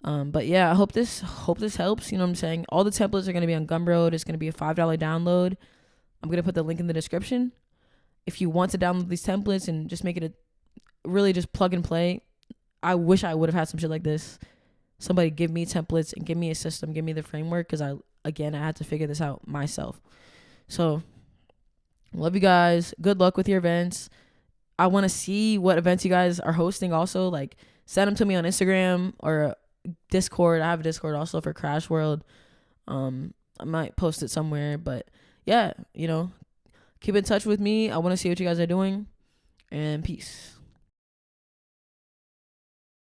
But yeah, I hope this helps. You know what I'm saying? All the templates are going to be on Gumroad. It's going to be a $5 download. I'm going to put the link in the description. If you want to download these templates and just make it really just plug and play, I wish I would have had some shit like this. Somebody give me templates and give me a system, give me the framework, because I had to figure this out myself. So, love you guys. Good luck with your events. I want to see what events you guys are hosting also. Like, send them to me on Instagram or Discord. I have a Discord also for Crash World. I might post it somewhere, but yeah, keep in touch with me. I want to see what you guys are doing, and peace.